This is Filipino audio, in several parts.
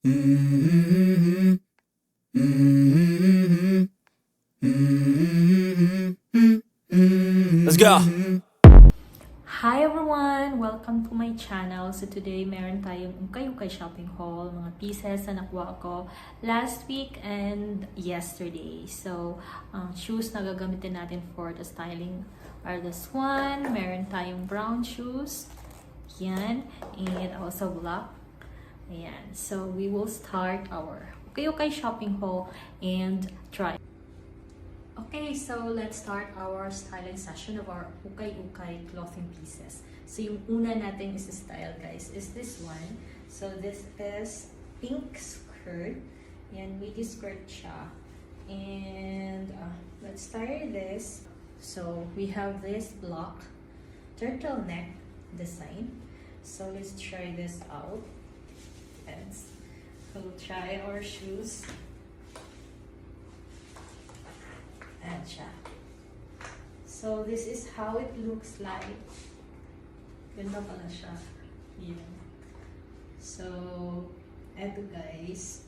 Let's go! Hi everyone! Welcome to my channel. So today, meron tayong ukay-ukay shopping haul. Mga pieces na nakuha ko last week and yesterday. So, shoes na gagamitin natin for the styling are this one. Meron tayong brown shoes. Yan. And also black. Ayan. So, we will start our ukay-ukay shopping haul and try. Okay, so let's start our styling session of our ukay-ukay clothing pieces. So yung una natin is style, guys, is this one. So this is pink skirt. Yan, midi skirt siya. And let's try this. So we have this block turtleneck design. So let's try this out. We'll try our shoes. Ayan siya. So, this is how it looks like. Ganda pala siya. Yan. So, eto guys.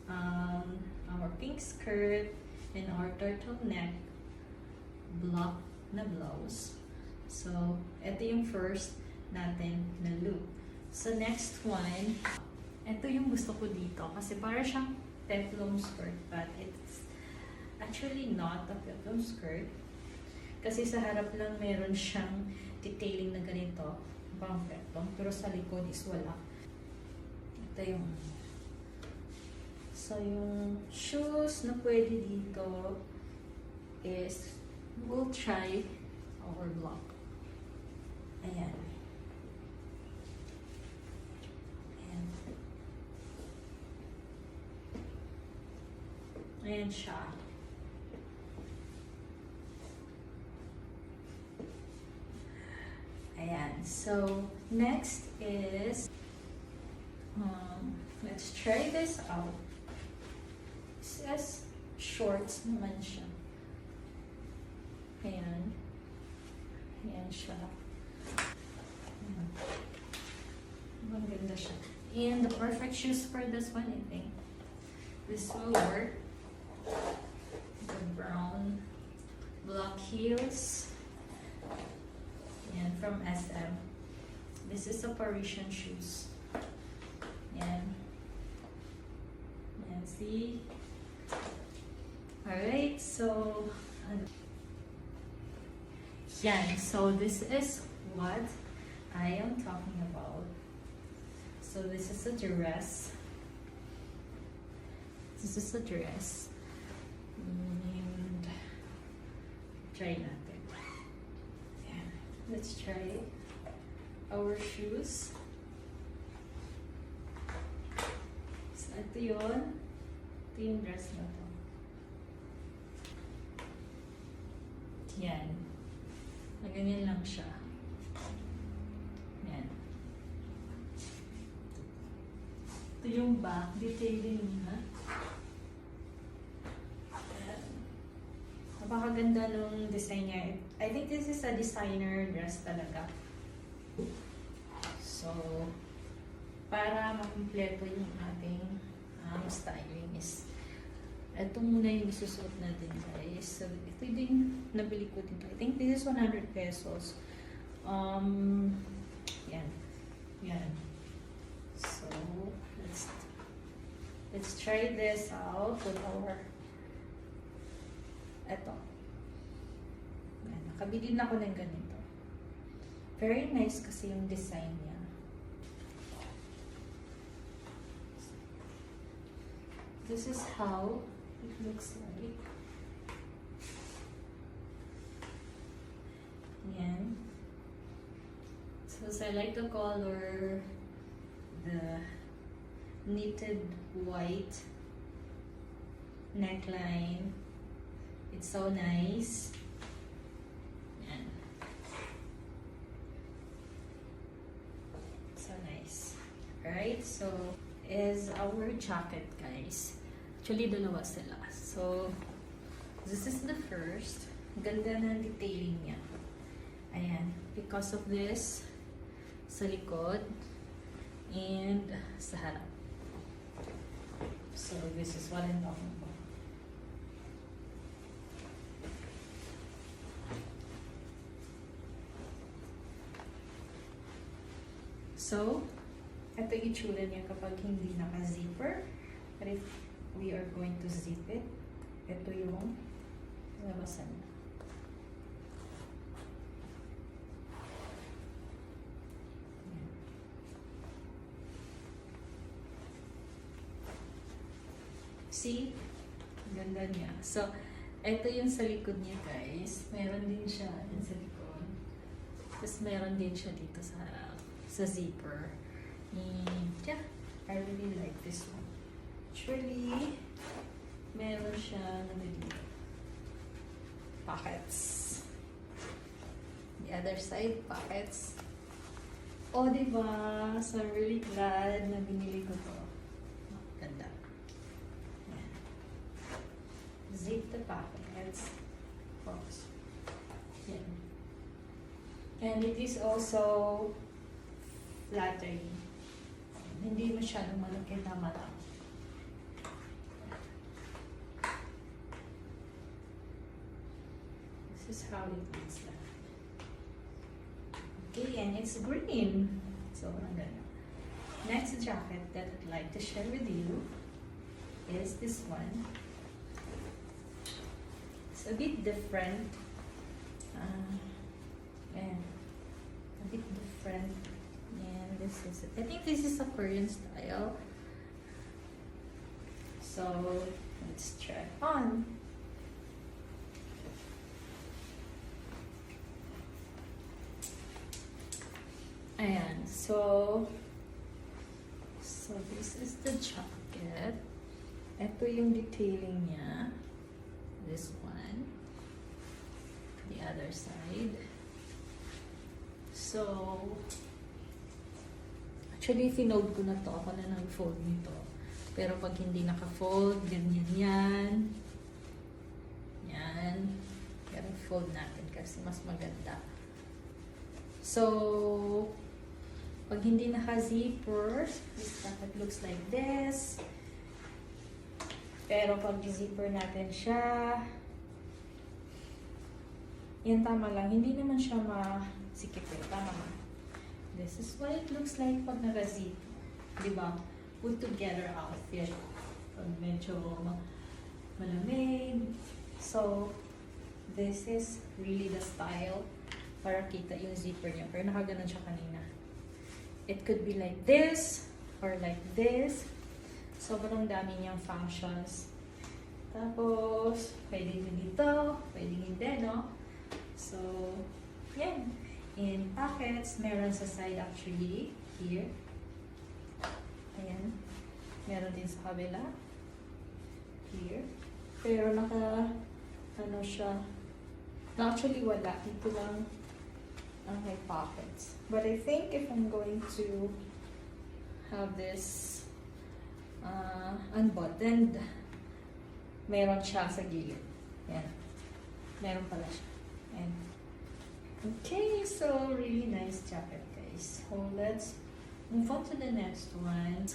Our pink skirt and our turtleneck block na blouse. So, eto yung first natin na look. So, next one. Eto yung gusto ko dito. Kasi para siyang peplum skirt, but it's actually not a peplum skirt. Kasi sa harap lang meron siyang detailing na ganito, pang peplum, pero sa likod is wala. Ito yung so yung shoes na pwede dito is we'll try our block. Ayan. Ayan siya. Ayan. So, next is, let's try this out. It says shorts naman siya. Ayan. Ayan siya. Ayan. Maganda siya. And the perfect shoes for this one, I think. This will work. The brown black heels. And from SM. This is a Parisian shoes. And see. Alright, so yan. So this is what I am talking about. So this is a dress. This is a dress. And try natin. Yeah. Let's try our shoes. So ito yun. Ito yung dress na to. Yan. Na ganyan lang siya. Yan. Ito yung back. Detailing niya. Napakaganda nung design niya. I think this is a designer dress talaga. So, para makumpleto yung ating styling is ito muna yung isusuot natin, guys. So, ito din nabili ko dito. I think this is 100 pesos. Yan. Yan. So, let's try this out with our eto. Ayan, nakabili na ako ng ganito. Very nice kasi yung design niya. This is how it looks like. Ayan. So I like the color, the knitted white neckline. It's so nice. Yan. So nice. Alright, so is our jacket, guys. Actually, dalawa sila. So, this is the first. Ganda na detailing niya. Ayan. Because of this, sa likod and sa harap. So this is what I'm talking about. So, ito yung itsura niya kapag hindi naka-zipper. But if we are going to zip it, ito yung labasan niya. See? Ganda niya. So, ito yung sa likod niya, guys. Meron din siya yan sa likod. Tapos meron din siya dito sa zipper. And, yeah, I really like this one. Actually, meron siya dito. Pockets. The other side, pockets. Oh, diba? So, I'm really glad na binili ko to. Ganda. Yan. Zip the pockets. Box. Yan. And it is also flattering. Hindi masyadong malaki, tama lang. This is how it looks like. Okay, and it's green. So, next jacket that I'd like to share with you is this one. It's a bit different. And a bit different. And this is it. I think this is a Korean style. So, let's try it on. Ayan, so this is the jacket. Ito yung detailing niya. This one. The other side. So, actually, finold ko na to. Ako na nag-fold nito. Pero pag hindi naka-fold, ganyan yan. Yan. Pero fold natin kasi mas maganda. So, pag hindi naka-zipper, this jacket looks like this. Pero pag zipper natin siya, yan tama lang. Hindi naman siya masikip eh. Tama lang. This is what it looks like pag naka-zip. Diba? Put together outfit. Pag medyo malamig. So, this is really the style para kita yung zipper niya. Pero nakaganon siya kanina. It could be like this or like this. Sobrang dami niyang functions. Tapos, pwede din dito, pwede hindi, no? So, yan. In pockets, meron sa side actually, here. Ayan. Meron din sa kabila. Here. Pero ano siya, actually wala. Ito lang ang may pockets. But I think if I'm going to have this unbuttoned, meron siya sa gilid. Yan. Meron pala siya. And, okay, so really nice jacket, guys. So let's move on to the next one.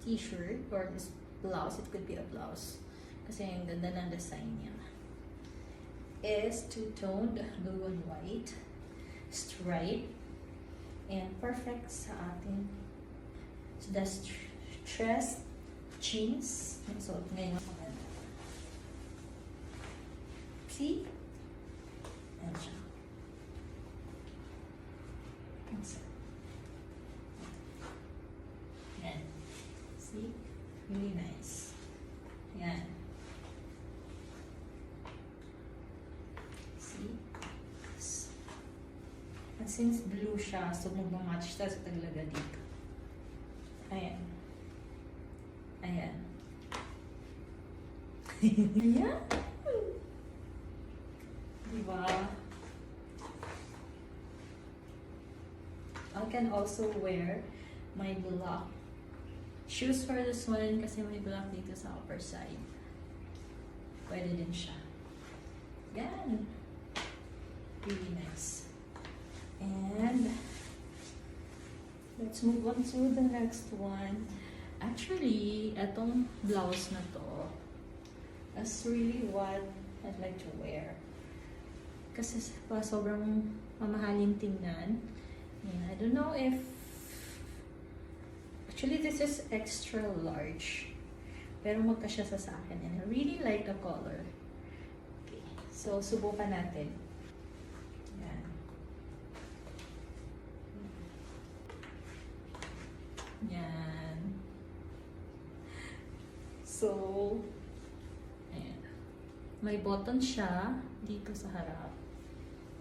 T-shirt or this blouse. It could be a blouse. Kasi yung ganda ng design niya. Is two-toned, blue and white. Stripe. And perfect sa atin. So the stressed jeans. So, ngayon maganda. See? Ayan siya. Ayan. See? Really nice. Ayan. See? And since blue siya, so mag-match siya sa taglaga dito. Ayan. Ayan. Ayan. Diba? I can also wear my black shoes for this one kasi may black dito sa upper side. Pwede din siya. Yan. Really nice. And let's move on to the next one. Actually, etong blouse na to, that's really what I'd like to wear. Kasi sobrang mamahalin tingnan. Yeah, I don't know if... Actually, this is extra large. Pero magkasya sa akin. And I really like the color. Okay, so subukan natin. Yan. Yan. So, ayan. May button siya dito sa harap.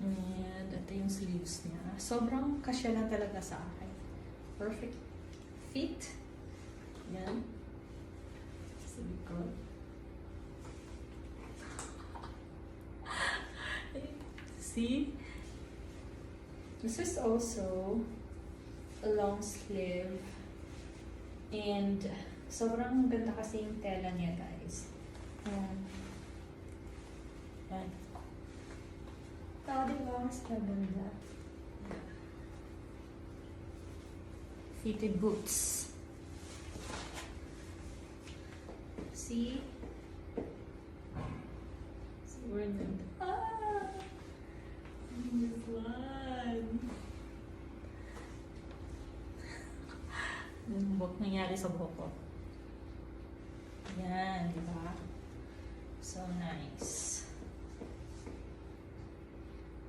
And ito yung sleeves niya. Sobrang kasya lang talaga sa akin. Perfect fit. Yan. Sa likod. See? This is also a long sleeve. And sobrang ganda kasi yung tela niya, guys. Yan. Yan. Diba? Mas maganda. Fitted boots. See? Sobrang ganda. Ah! This one. Yung buhok nangyari sa buhok ko. Yan, di ba? So nice.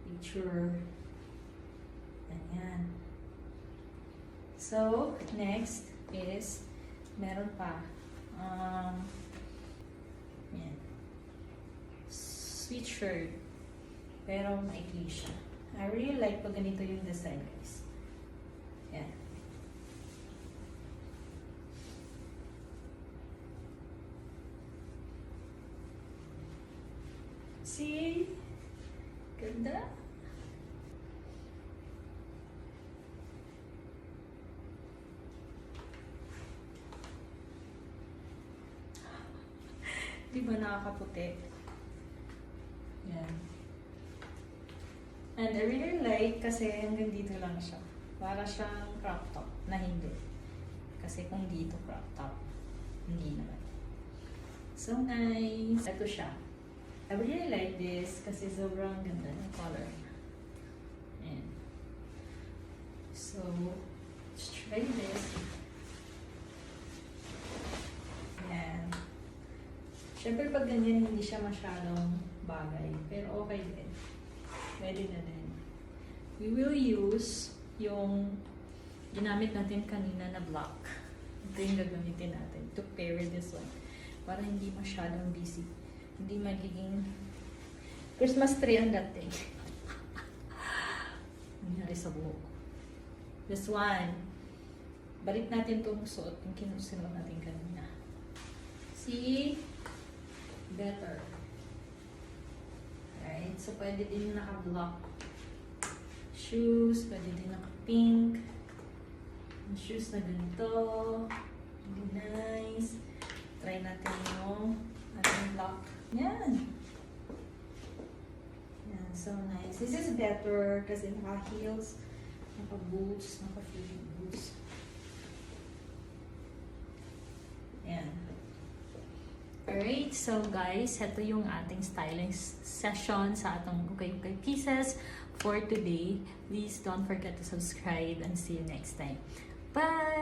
Picture. Ganyan. So, next is, meron pa. Yan. Sweatshirt. Pero maikli siya. I really like pag ganito yung design, guys. Yan. See? Ganda? Di ba nakakaputi? Yan. And I really like kasi hanggang dito lang siya. Para siyang crop top na hindi. Kasi kung dito crop top, hindi naman. So nice. Ito siya. I really like this kasi sobrang ganda ng color. Ayan. So, let's try this. Ayan. Siyempre pag ganyan hindi siya masyadong bagay. Pero okay din. Pwede na din. We will use yung ginamit natin kanina na black. Ito yung gagamitin natin to pair with this one. Para hindi masyadong busy. Hindi magiging Christmas tree ang dating. Nangyari sa buhok. This one. Balik natin itong suot. Yung kinusunod natin kanina. See? Better. Right? So, pwede din naka-block. Shoes. Pwede din naka-pink. Yung shoes na ganito. Really nice. Try natin yung ating block. Yan. Yan. So nice. This is better kasi naka-heels, naka-boots, naka-fitted boots. Yan. Alright, so guys, ito yung ating styling session sa atong ukay-ukay pieces for today. Please don't forget to subscribe and see you next time. Bye!